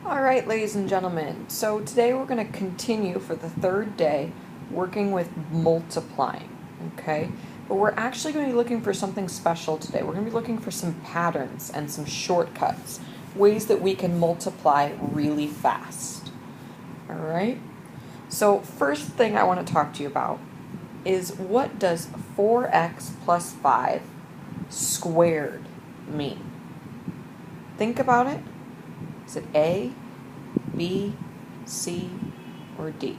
Alright, ladies and gentlemen, so today we're going to continue for the third day working with multiplying, okay? But we're actually going to be looking for something special today. We're going to be looking for some patterns and some shortcuts, ways that we can multiply really fast. Alright? So first thing I want to talk to you about is what does 4x plus 5 squared mean? Think about it. Is it A, B, C, or D?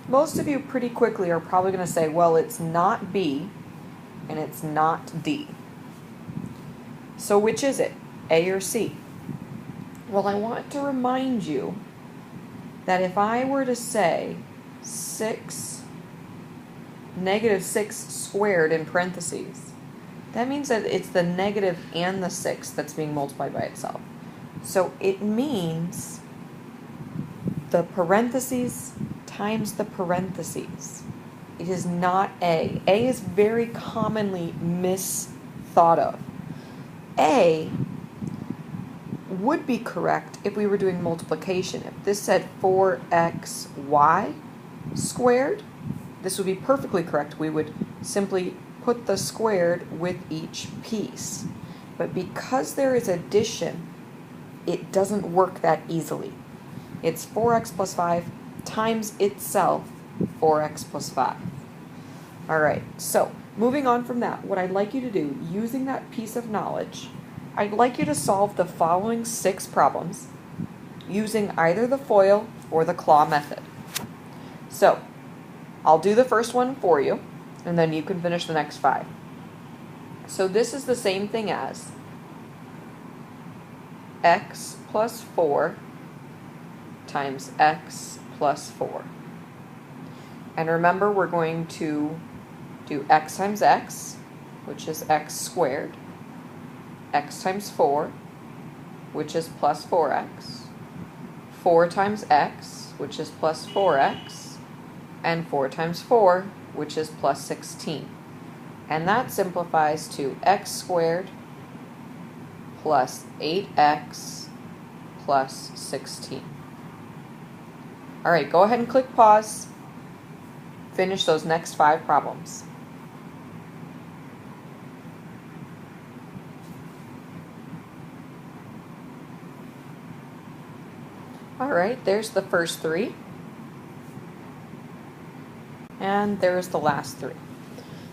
Most of you pretty quickly are probably going to say, well, it's not B and it's not D. So which is it, A or C? Well, I want to remind you that if I were to say negative 6 squared in parentheses, that means that it's the negative and the 6 that's being multiplied by itself. So it means the parentheses times the parentheses. It is not A. A is very commonly misthought of. A would be correct if we were doing multiplication. If this said 4xy squared, this would be perfectly correct. We would simply put the squared with each piece. But because there is addition, it doesn't work that easily. It's 4x plus 5 times itself 4x plus 5. Alright, so moving on from that, what I'd like you to do, using that piece of knowledge, I'd like you to solve the following 6 problems using either the FOIL or the claw method. So, I'll do the first one for you, and then you can finish the next 5. So this is the same thing as x plus 4 times x plus 4. And remember, we're going to do x times x, which is x squared, x times 4, which is plus 4x, 4 times x, which is plus 4x, and 4 times 4, which is plus 16. And that simplifies to x squared plus 8x plus 16. Alright, go ahead and click pause. Finish those next 5 problems. Alright, there's the first 3. And there's the last 3.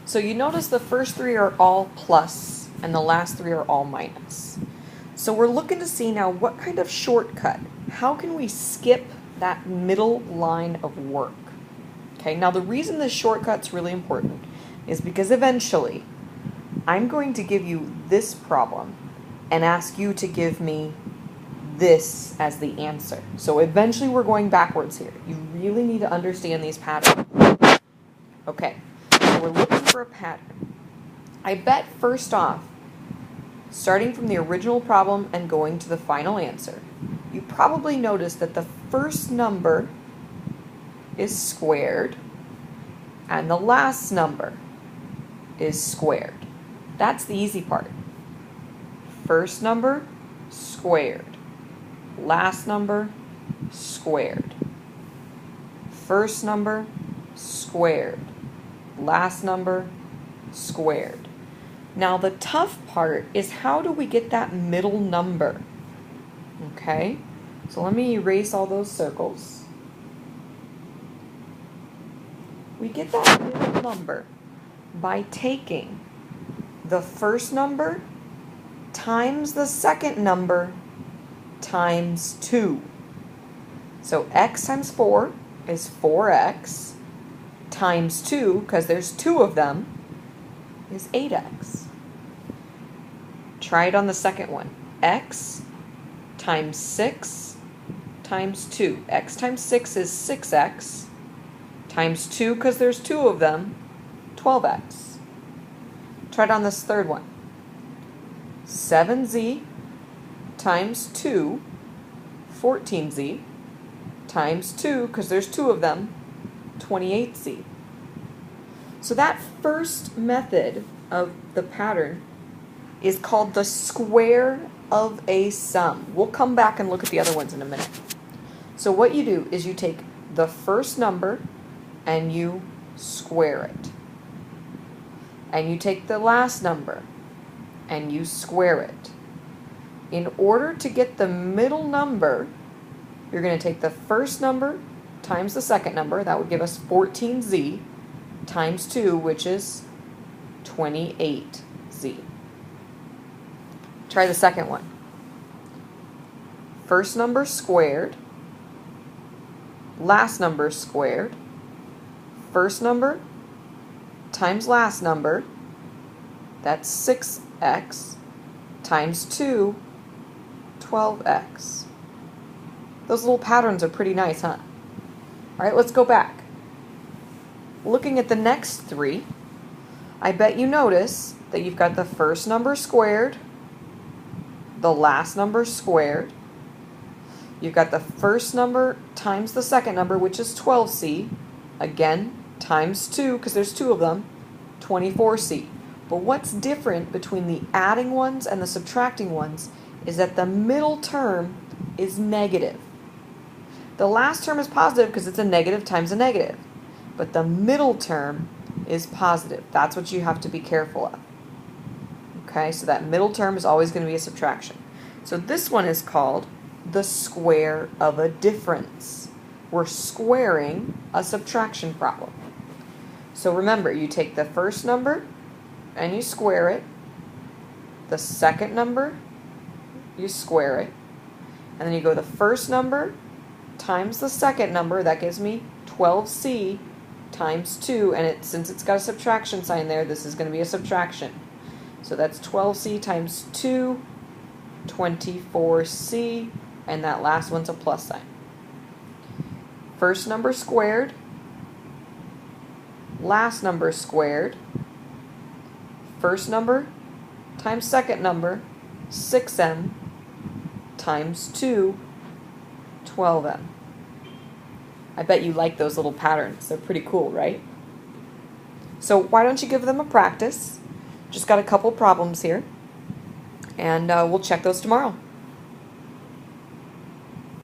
So you notice the first 3 are all plus and the last 3 are all minus. So we're looking to see now what kind of shortcut, how can we skip that middle line of work? Okay, now the reason this shortcut's really important is because eventually I'm going to give you this problem and ask you to give me this as the answer. So eventually we're going backwards here. You really need to understand these patterns. Okay, so we're looking for a pattern. I bet first off, starting from the original problem and going to the final answer, you probably noticed that the first number is squared and the last number is squared. That's the easy part. First number, squared. Last number, squared. First number, squared. Last number, squared. Now the tough part is how do we get that middle number? Okay, so let me erase all those circles. We get that middle number by taking the first number times the second number times 2. So x times 4 is 4x times 2, because there's 2 of them, is 8x. Try it on the second one. X times 6 times 2. X times 6 is 6x times 2, because there's 2 of them, 12x. Try it on this third one. 7z times 2, 14z, times 2, because there's 2 of them, 28z. So that first method of the pattern is called the square of a sum. We'll come back and look at the other ones in a minute. So what you do is you take the first number and you square it. And you take the last number and you square it. In order to get the middle number, you're going to take the first number times the second number. That would give us 14z times 2, which is 28z. Try the second one. First number squared, last number squared, first number times last number, that's 6x, times 2, 12x. Those little patterns are pretty nice, huh? All right, let's go back. Looking at the next three, I bet you notice that you've got the first number squared, the last number squared, you've got the first number times the second number, which is 12c, again, times 2, because there's 2 of them, 24c. But what's different between the adding ones and the subtracting ones is that the middle term is negative. The last term is positive because it's a negative times a negative, but the middle term is positive. That's what you have to be careful of. Okay, so that middle term is always going to be a subtraction. So this one is called the square of a difference. We're squaring a subtraction problem. So remember, you take the first number and you square it. The second number, you square it. And then you go the first number times the second number. That gives me 12c times 2. And since it's got a subtraction sign there, this is going to be a subtraction. So that's 12c times 2, 24c. And that last one's a plus sign. First number squared, last number squared, first number times second number, 6m, times 2, 12m. I bet you like those little patterns. They're pretty cool, right? So why don't you give them a practice? Just got a couple problems here, and we'll check those tomorrow.